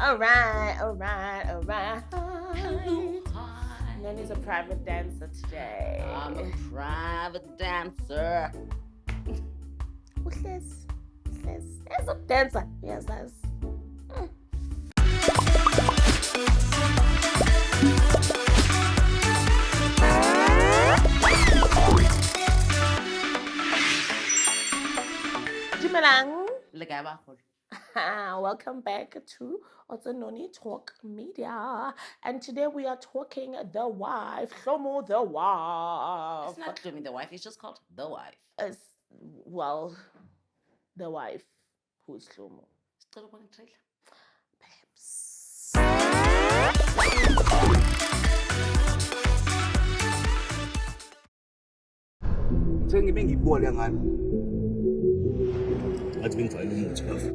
All right. Hello, hi. Noni's a private dancer today. I'm a private dancer. Who's this? There's a dancer. Yes, that's. Dumelang. Welcome back to Otso and Noni Talk Media. And today we are talking the wife, Shlomo the wife. It's not Shlomo the wife, it's just called the wife. Well, the wife, who is Shlomo? Perhaps. Sengime ngibole ngani athi bengifayela umuthi bafo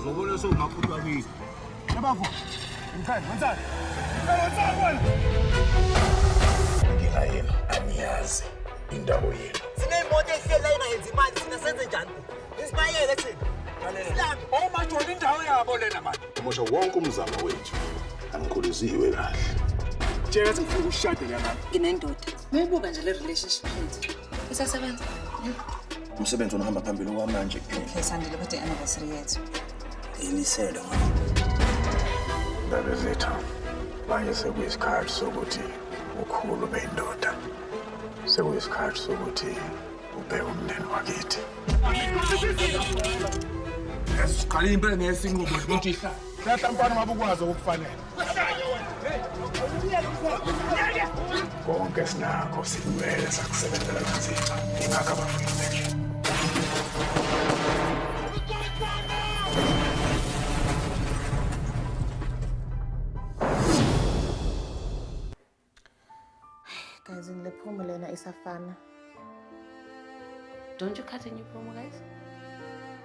ngobona sowungaphutha kwini yabafo ngithanda wenzani wena ngiyayena aniyazi indawo yenu sinemoto ehleli la ingayenzi imali sina senze njani isibayele thina Silami omajoni indawo yabo lena manje umosha wonke umzamo wethu angikhuliziwe kahle Jeka sifuna ukushada lana nginendoda mayibuka nje le relationship yethu isasebenza umsebenzi ohamba phambili kwamanje okay sandile kodwa anniversary yethu inisele ngabe zethu manje sekuyisikhathi sokuthi ukhulu beyindoda sekuyisikhathi sokuthi ubheke umndeni wakithi esiqala impela ngesinqubo ukuthi hlahlampana mabukwazi okufanele konke sinakho simele sakusebenzela kanzima ingakho abafike Guys, in the promo lena isafana. Don't you cut a new promo, guys?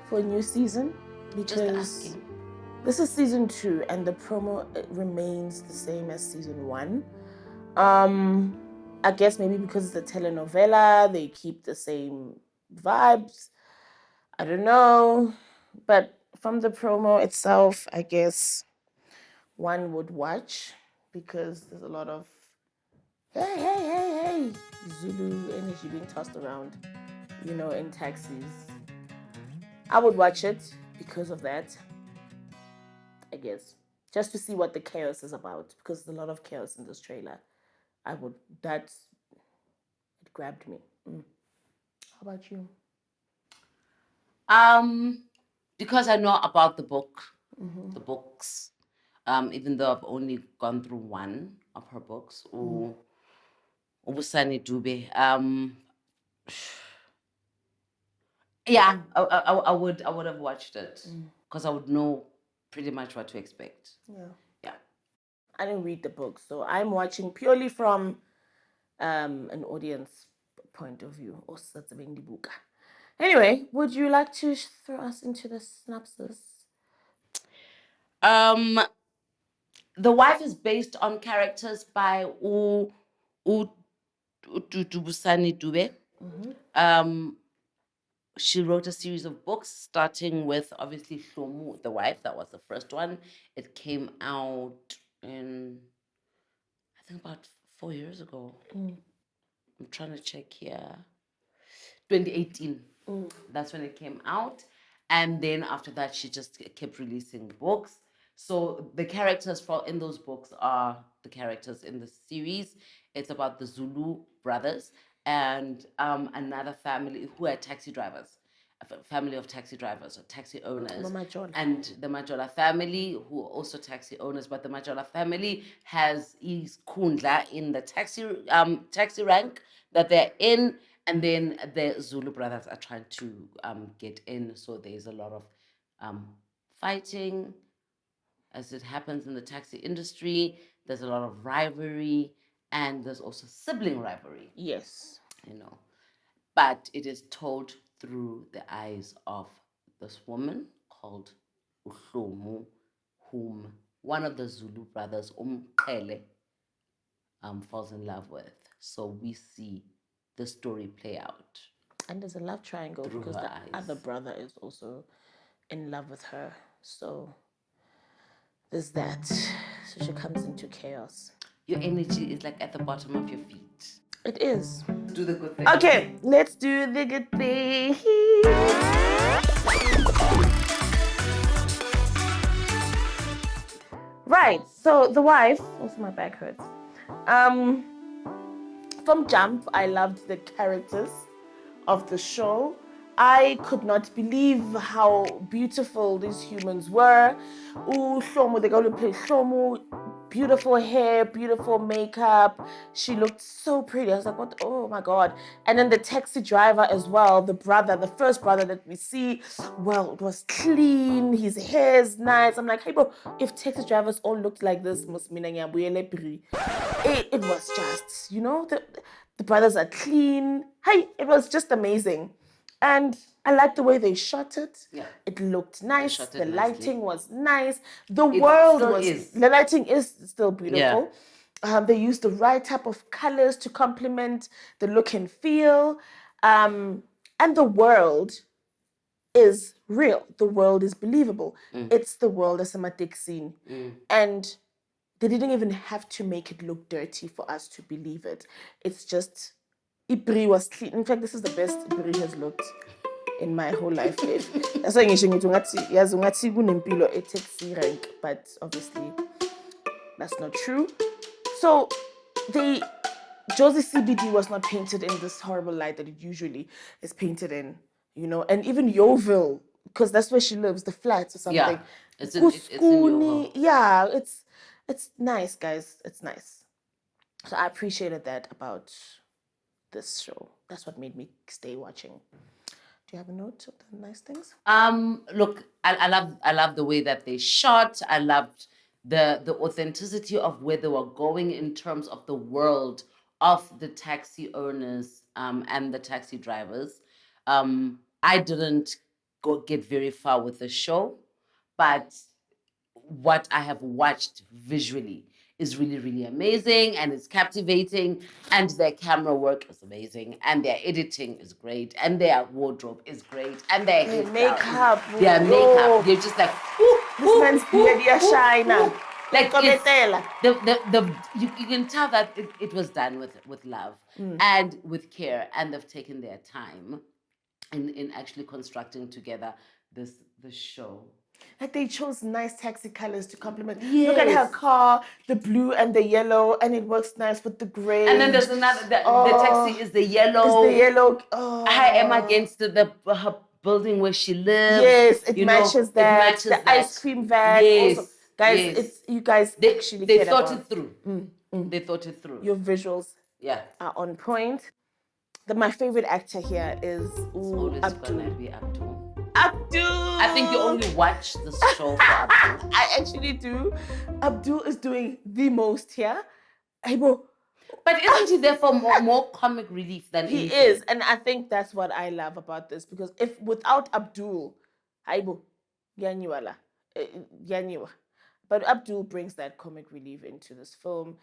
For a new season? Because Just asking. This is season 2 and the promo remains the same as season 1. I guess maybe because it's a telenovela, they keep the same vibes. I don't know. But from the promo itself, I guess one would watch because there's a lot of hey, Zulu energy being tossed around, in taxis. I would watch it because of that, I guess. Just to see what the chaos is about, because there's a lot of chaos in this trailer. It grabbed me. How about you? Because I know about the books, even though I've only gone through one of her books, Ubusani Dube. Yeah, I would have watched it because I would know pretty much what to expect. Yeah. I didn't read the book, so I'm watching purely from an audience point of view. Anyway, would you like to throw us into the synopsis? The wife is based on characters by Ubusani Dube. She wrote a series of books, starting with obviously Shlomo, the wife. That was the first one. It came out in, I think, about 4 years ago. I'm trying to check here. 2018. That's when it came out. And then after that, she just kept releasing books. So the characters in those books are the characters in the series. It's about the Zulu brothers and another family who are taxi drivers, a family of taxi drivers or taxi owners. And the Majola family, who are also taxi owners, but the Majola family has Kundla in the taxi rank that they're in, and then the Zulu brothers are trying to get in. So there's a lot of fighting, as it happens in the taxi industry. There's a lot of rivalry, and there's also sibling rivalry. Yes. But it is told through the eyes of this woman called Uhlomu, whom one of the Zulu brothers, Umqele, falls in love with. So we see the story play out. And there's a love triangle because the other brother is also in love with her. So there's that. So she comes into chaos. Your energy is like at the bottom of your feet. It is. Do the good thing. Okay, let's do the good thing. Right, so the wife, also my back hurts. From Jump, I loved the characters of the show. I could not believe how beautiful these humans were. Ooh, Shlomo, the girl who played Shlomo, beautiful hair, beautiful makeup. She looked so pretty. I was like, what? Oh my God. And then the taxi driver as well, the brother, the first brother that we see, well, it was clean. His hair is nice. I'm like, hey, bro, if taxi drivers all looked like this, it was just, the brothers are clean. Hey, it was just amazing. And I liked the way they shot it. Yeah. It looked nice. shot it The nicely. lighting was nice. The world still was... is. The lighting is still beautiful. They used the right type of colors to complement the look and feel. And the world is real. The world is believable. It's the world of Samatic scene. And they didn't even have to make it look dirty for us to believe it. It's just... Ibri was clean. In fact, this is the best Ibri has looked in my whole life. That's why ungathi kunempilo e-taxi rank, but obviously that's not true. So Josie CBD was not painted in this horrible light that it usually is painted in, and even Yeovil, because that's where she lives, the flats or something. Yeah, it's in Yeovil. Yeah, it's nice, guys. It's nice. So I appreciated that about this show. That's what made me stay watching. Do you have a note of the nice things? Look, I love the way that they shot. I loved the authenticity of where they were going in terms of the world of the taxi owners and the taxi drivers. I didn't get very far with the show, but what I have watched visually is really, really amazing, and it's captivating, and their camera work is amazing, and their editing is great, and their wardrobe is great, and their makeup, their makeup, they're just like, this man's beard, shine. Like you can tell that it was done with love and with care, and they've taken their time in actually constructing together the show. Like they chose nice taxi colors to complement. Yes. Look at her car, the blue and the yellow, and it works nice with the gray. And then there's another, the taxi is the yellow. It's the yellow. Oh. I am against her building where she lives. Yes, it matches that. It matches the that. Ice cream van. Yes. Also, guys, yes. You guys actually they thought it through. They thought it through. Your visuals are on point. My favorite actor here is Abdul. Gonna be Abdul. I think you only watch the show for Abdul. I actually do. Abdul is doing the most here. But isn't he there for more comic relief than he anything? is, and I think that's what I love about this, because if without Abdul, but Abdul brings that comic relief into this film.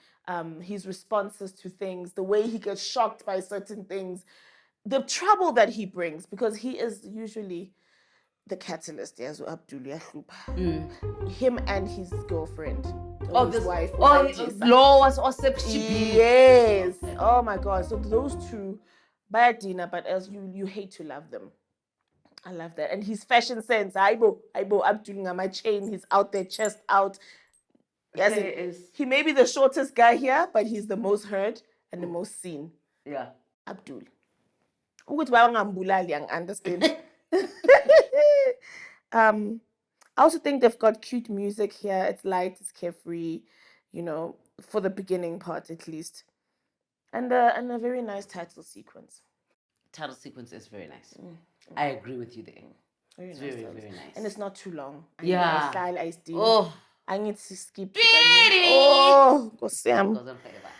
His responses to things, the way he gets shocked by certain things, the trouble that he brings, because he is usually the catalyst. Abdul him and his girlfriend, his wife. Laws or yes. Oh my God. So those two, by dinner, but as you hate to love them. I love that. And his fashion sense. Abdul my chain. He's out there, chest out. Yes, he may be the shortest guy here, but he's the most heard and the most seen. Yeah. Abdul. Understand. I also think they've got cute music here. It's light, it's carefree, for the beginning part at least. And a very nice title sequence. Title sequence is very nice. I agree with you there. Very nice. And it's not too long. I need to skip. Go Sam. Goes on forever.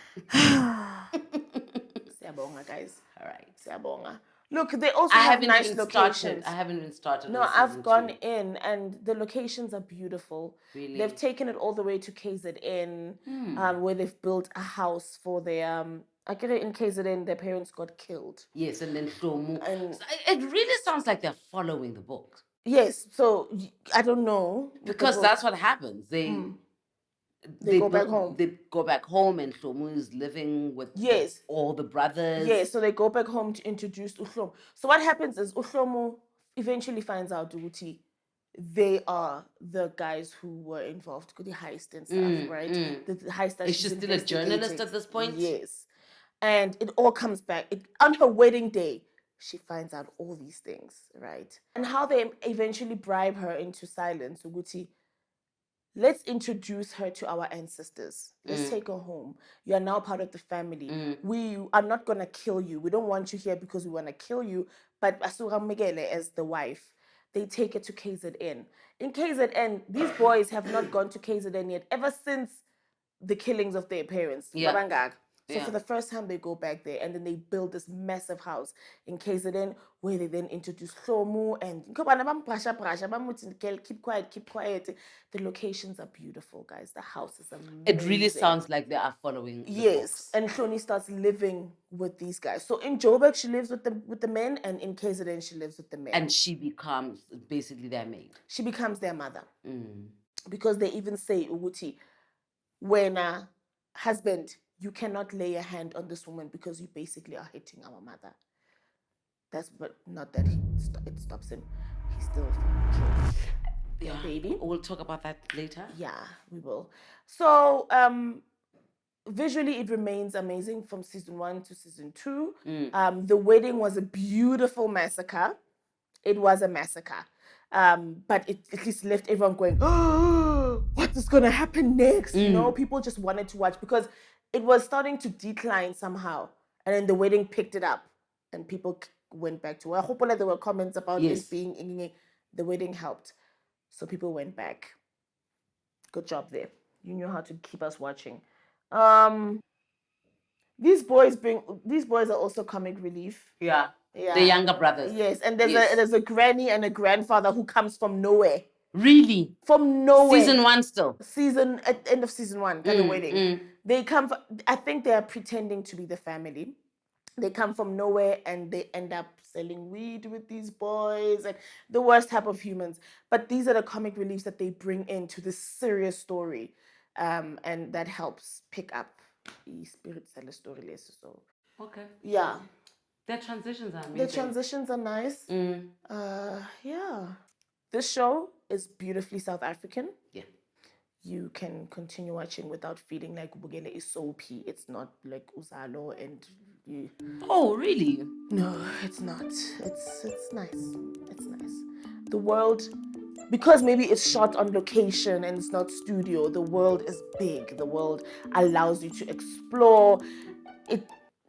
Siyabonga, guys. All right. Siyabonga. Look, they also have nice locations. I haven't even started. No, I've gone in, and the locations are beautiful. Really? They've taken it all the way to KZN, where they've built a house for their... I get it, in KZN, their parents got killed. Yes, and then Shlomo. And it really sounds like they're following the book. Yes, so I don't know. Because that's what happens. They go back home. They go back home, and Shlomo is living with Yes. all the brothers. Yes, so they go back home to introduce Uhlomo. So what happens is Uhlomo eventually finds out Uguti they are the guys who were involved with the heist and stuff, right? The heist that Is she still a journalist at this point? Yes. And it all comes back. On her wedding day, she finds out all these things, right? And how they eventually bribe her into silence, Uguti, let's introduce her to our ancestors. Let's take her home. You are now part of the family. We are not going to kill you. We don't want you here because we want to kill you. But Asura Megele, as the wife, they take her to KZN. In KZN, these boys have not gone to KZN yet, ever since the killings of their parents. Yeah. So for the first time, they go back there, and then they build this massive house in KZN, where they then introduce Hlomu and keep quiet, keep quiet. The locations are beautiful, guys. The house is amazing. It really sounds like they are following. Yes, and Hloni starts living with these guys. So in Joburg, she lives with the men, and in KZN, she lives with the men. And she becomes basically their maid. She becomes their mother. Because they even say, Uguti, when a husband, you cannot lay a hand on this woman because you basically are hitting our mother. That's but not that it stops him. He still kills their baby. We'll talk about that later. Yeah, we will. So visually it remains amazing from season 1 to season 2. The wedding was a beautiful massacre. It was a massacre. But it at least left everyone going, oh, what is going to happen next? You know, people just wanted to watch because it was starting to decline somehow. And then the wedding picked it up and people went back to it. I hope there were comments about this being, the wedding helped. So people went back. Good job there. You knew how to keep us watching. These boys are also comic relief. Yeah. The younger brothers. Yes, and there's a granny and a grandfather who comes from nowhere. Really? From nowhere. Season 1 still. At end of season 1, at the wedding. They come I think they are pretending to be the family. They come from nowhere and they end up selling weed with these boys and the worst type of humans. But these are the comic reliefs that they bring into this serious story. And that helps pick up the spirit seller story. So okay. Yeah. Their transitions are amazing. The transitions are nice. Yeah. This show is beautifully South African. Yeah. You can continue watching without feeling like Ubugele is soapy. It's not like Uzalo and you. Oh, really? No, it's not. It's nice. It's nice. The world, because maybe it's shot on location and it's not studio, the world is big. The world allows you to explore.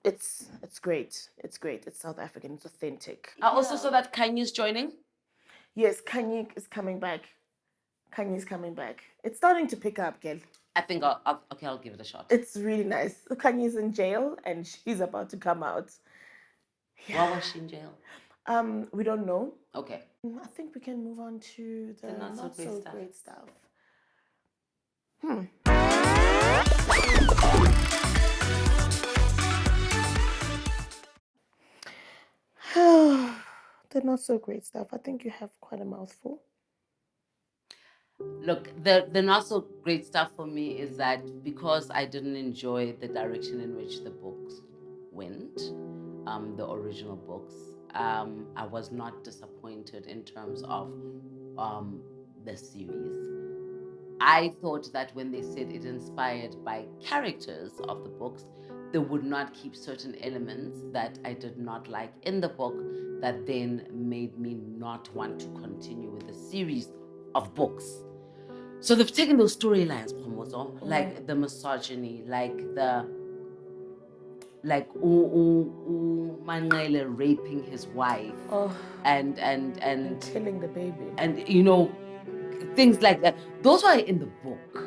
It's great. It's great. It's South African. It's authentic. I also saw that Kanye's joining. Yes, Kanye is coming back. Kanye's coming back. It's starting to pick up, girl. I think I'll give it a shot. It's really nice. Kanye's in jail and she's about to come out. Yeah. Why was she in jail? We don't know. Okay. I think we can move on to the not so great stuff. The not so great stuff. I think you have quite a mouthful. Look, the not so great stuff for me is that because I didn't enjoy the direction in which the books went, the original books, I was not disappointed in terms of the series. I thought that when they said it inspired by characters of the books, they would not keep certain elements that I did not like in the book that then made me not want to continue with the series of books. So they've taken those storylines, like the misogyny, like Manele raping his wife, and killing the baby, and things like that. Those were in the book.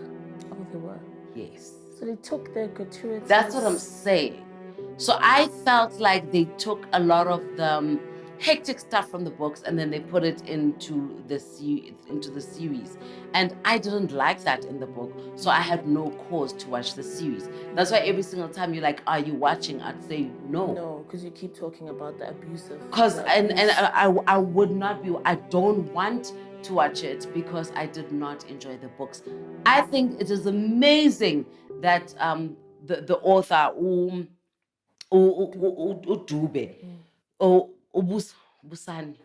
Oh, they were. Yes. So they took their gratuitous. That's what I'm saying. So I felt like they took a lot of the hectic stuff from the books, and then they put it into the series. And I didn't like that in the book, so I had no cause to watch the series. That's why every single time you're like, "Are you watching?" I'd say no. No, because you keep talking about the abusive. Because I would not be. I don't want to watch it because I did not enjoy the books. I think it is amazing that the author Dube Busani,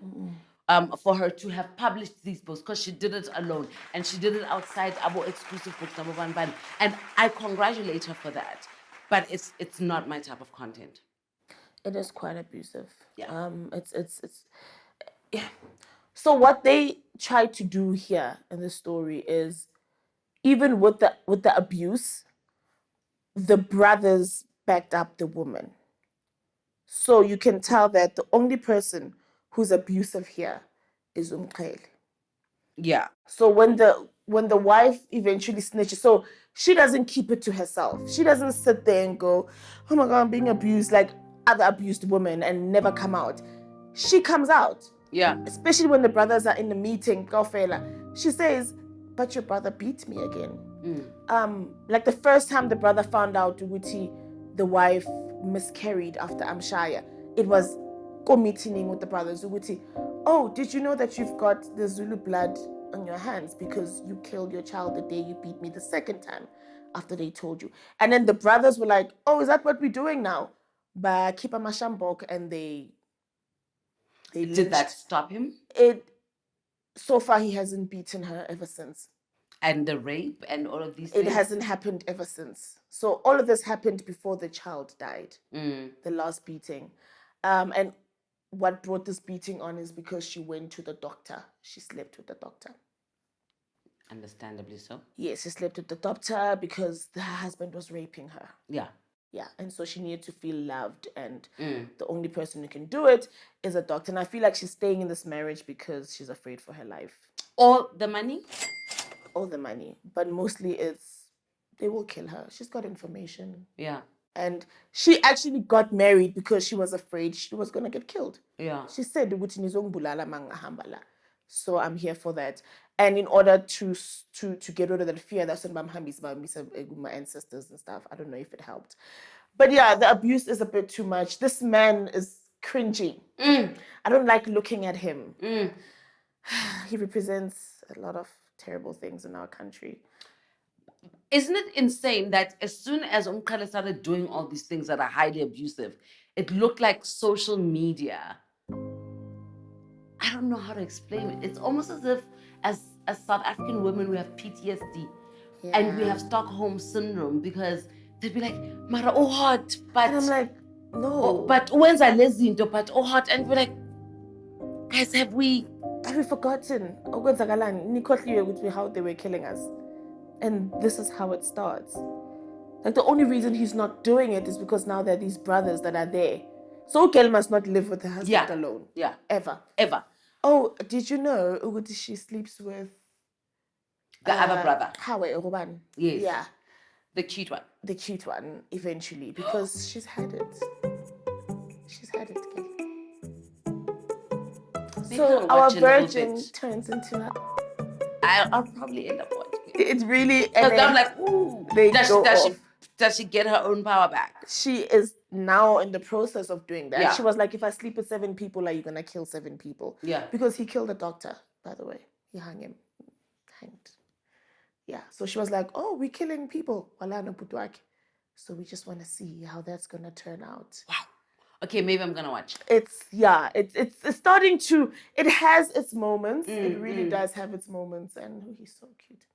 for her to have published these books, because she did it alone and she did it outside our exclusive books number one band, and I congratulate her for that. But it's not my type of content. It is quite abusive. Yeah. It's yeah. So what they try to do here in the story is, even with the abuse, the brothers backed up the woman. So you can tell that the only person who's abusive here is Umqhele. Yeah. So when the wife eventually snitches, so she doesn't keep it to herself. She doesn't sit there and go, "Oh my God, I'm being abused," like other abused women, and never come out. She comes out. Yeah. Especially when the brothers are in the meeting, she says, "But your brother beat me again." Like the first time the brother found out Uguti, the wife miscarried after Amshaya, it was meeting with the brothers. Uguti, "Oh, did you know that you've got the Zulu blood on your hands because you killed your child the day you beat me the second time after they told you?" And then the brothers were like, "Oh, is that what we're doing now?" But keep a mashambok, and they did that stop him? So far he hasn't beaten her ever since. And the rape and all of these things? It hasn't happened ever since. So all of this happened before the child died. The last beating. And what brought this beating on is because she went to the doctor. She slept with the doctor. Understandably so. Yes, she slept with the doctor because her husband was raping her. Yeah. Yeah, and so she needed to feel loved, and the only person who can do it is a doctor. And I feel like she's staying in this marriage because she's afraid for her life. All the money? All the money. But mostly they will kill her. She's got information. Yeah. And she actually got married because she was afraid she was going to get killed. Yeah. She said, "So I'm here for that." And in order to get rid of that fear, that's when my ancestors and stuff. I don't know if it helped. But yeah, the abuse is a bit too much. This man is cringy. I don't like looking at him. He represents a lot of terrible things in our country. Isn't it insane that as soon as Umqhele started doing all these things that are highly abusive, it looked like social media, I don't know how to explain it. It's almost as if as South African women we have PTSD and we have Stockholm syndrome, because they'd be like, "Mara, oh hot," but and I'm like, no. Oh, but when's I lazy, but oh hot, and we're like, guys, have we forgotten how they were killing us? And this is how it starts. Like, the only reason he's not doing it is because now there are these brothers that are there. So Kel must not live with her husband alone. Yeah. Ever. Oh, did you know Uguti, she sleeps with the other brother? Hawe. Yes. Yeah. The cute one. The cute one, eventually, because she's had it. She's had it, Kel. So our virgin turns into a... I'll probably end up watching it. It's really... Because I'm like, ooh, does she get her own power back? She is now in the process of doing that. Yeah. She was like, "If I sleep with 7 people, are you going to kill 7 people?" Yeah. Because he killed a doctor, by the way. He hanged. Yeah. So she was like, "Oh, we're killing people. So we just want to see how that's going to turn out." Wow. Okay, maybe I'm going to watch it. It's starting to... It has its moments. It really does have its moments. And he's so cute.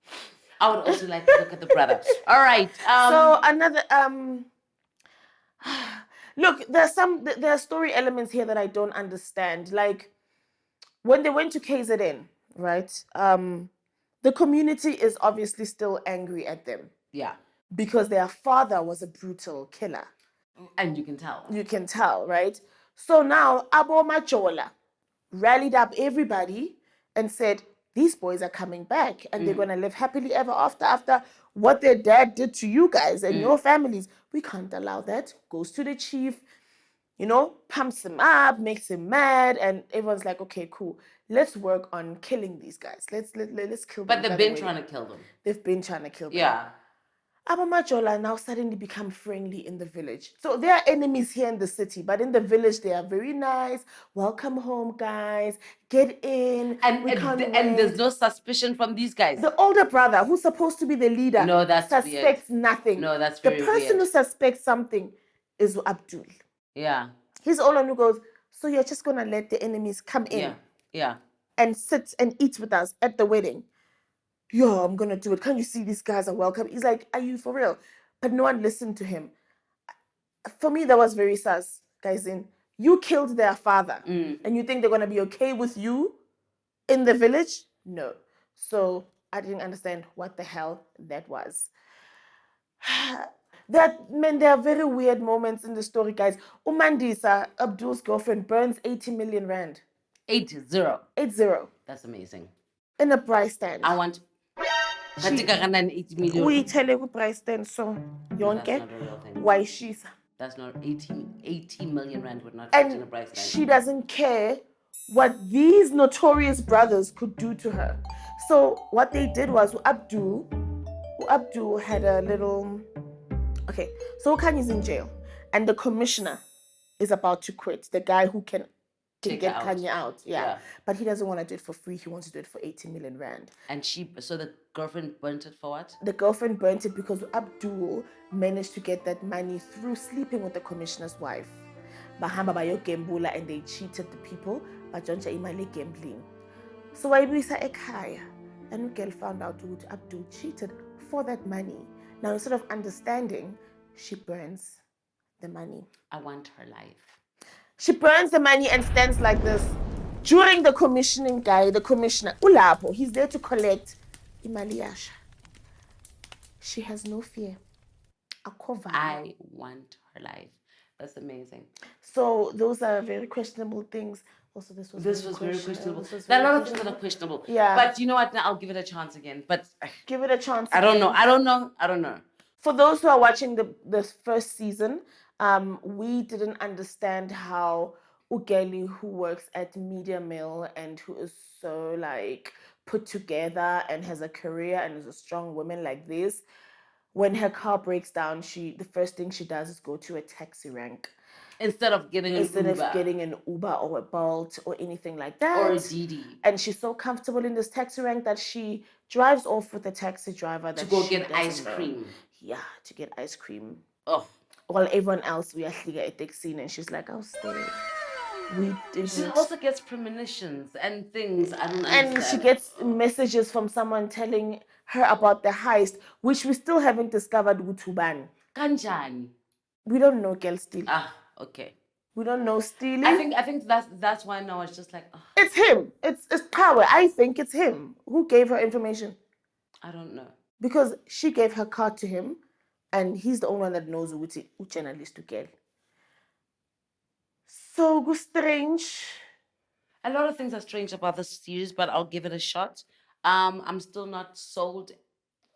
I would also like to look at the brother. All right. So another... Look, there are story elements here that I don't understand. Like, when they went to KZN, right? The community is obviously still angry at them. Yeah. Because their father was a brutal killer. And you can tell. You can tell, right? So now, Abo Machola rallied up everybody and said, "These boys are coming back and they're going to live happily ever after what their dad did to you guys and your families. We can't allow that." Goes to the chief. pumps him up, makes him mad, and everyone's like, okay, cool. Let's work on killing these guys. Let's kill them. But they've been trying to kill them. They've been trying to kill them. Yeah. Abamajola now suddenly become friendly in the village. So they are enemies here in the city, but in the village they are very nice. Welcome home, guys. Get in. And there's no suspicion from these guys. The older brother, who's supposed to be the leader, suspects nothing. No, that's very weird. The person who suspects something is Abdul. Yeah. He's the only one who goes, so you're just gonna let the enemies come in, and sit and eat with us at the wedding. Yo, I'm gonna do it. Can't you see these guys are welcome? He's like, are you for real? But no one listened to him. For me, that was very sus. Guys, you killed their father, and you think they're gonna be okay with you in the village? No. So I didn't understand what the hell that was. There are very weird moments in the story, guys. Umandisa, Abdul's girlfriend, burns 80 million rand. 80. 80. That's amazing. In a price stand. I want 80 million. We tell you price stand, so yonke. That's not a real thing. Why she's. That's not 80 million rand would not fit in a price stand. She doesn't care what these notorious brothers could do to her. So what they did was Abdul had a little. Okay, so Kanye's in jail, and the commissioner is about to quit. The guy who can get Kanye out. Yeah. But he doesn't want to do it for free. He wants to do it for 80 million rand. And so the girlfriend burnt it for what? The girlfriend burnt it because Abdul managed to get that money through sleeping with the commissioner's wife. Bahamba bayo gambula, and they cheated the people. Bajonja imali gambling. So wayibuyisa ekhaya, and girl found out that Abdul cheated for that money. Now, instead of understanding, she burns the money. I want her life. She burns the money and stands like this. During the commissioning guy, the commissioner, Ulapo, he's there to collect imali yasha. She has no fear. I want her life. That's amazing. So those are very questionable things. Also, this was very questionable. There are a lot of things that are questionable. Yeah. But you know what? Now I'll give it a chance again. But give it a chance. I don't know. For those who are watching the first season, we didn't understand how Ugeli, who works at Media Mill and who is so put together and has a career and is a strong woman like this, when her car breaks down, the first thing she does is go to a taxi rank. Instead of getting an Uber or a Bolt or anything like that. Or a Didi. And she's so comfortable in this taxi rank that she drives off with the taxi driver to go get ice cream. Yeah, to get ice cream. Oh. While everyone else, we actually get a taxi, and she's like, I'll stay. We didn't. She also gets premonitions and things. I don't understand. And she gets messages from someone telling her about the heist, which we still haven't discovered Utuban. Kanjani. We don't know girl still. Okay. We don't know stealing. I think that's why now it's just like. Oh. It's him. It's power. I think it's him. Who gave her information? I don't know. Because she gave her card to him, and he's the only one that knows which journalist to get. So strange. A lot of things are strange about this series, but I'll give it a shot. I'm still not sold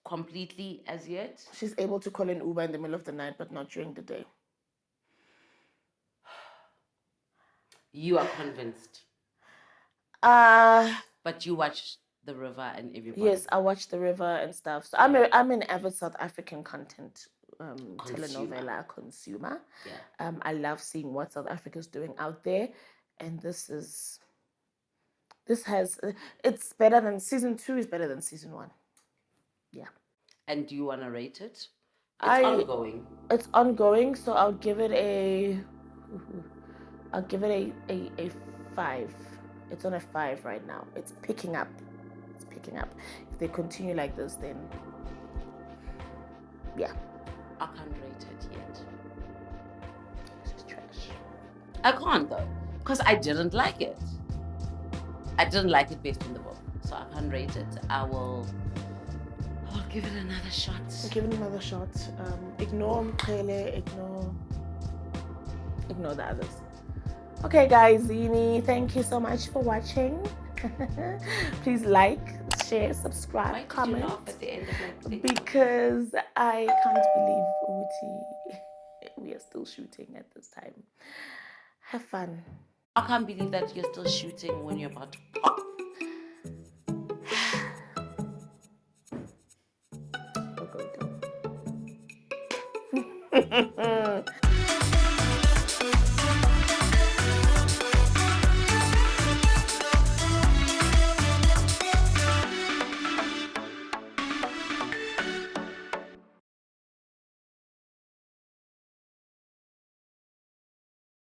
completely as yet. She's able to call an Uber in the middle of the night, but not during the day. You are convinced. But you watch The River and everybody. Yes, I watch The River and stuff. So I'm an avid South African content telenovela consumer. Yeah. I love seeing what South Africa's doing out there, and it's better than season 2 is better than season 1. Yeah. And do you want to rate it? Ongoing. It's ongoing, so I'll give it a 5. It's on a 5 right now. It's picking up. If they continue like this, then yeah. I can't rate it yet. This is trash. I can't though, because I didn't like it. I didn't like it based on the book, so I can't rate it. I'll give it another shot. Ignore Mkhele, ignore the others. Okay, guys, Zini, thank you so much for watching. Please like, share, subscribe, comment. Did you laugh at the end of my thing? Because I can't believe we are still shooting at this time. Have fun. I can't believe that you're still shooting when you're about to pop. We'll go down.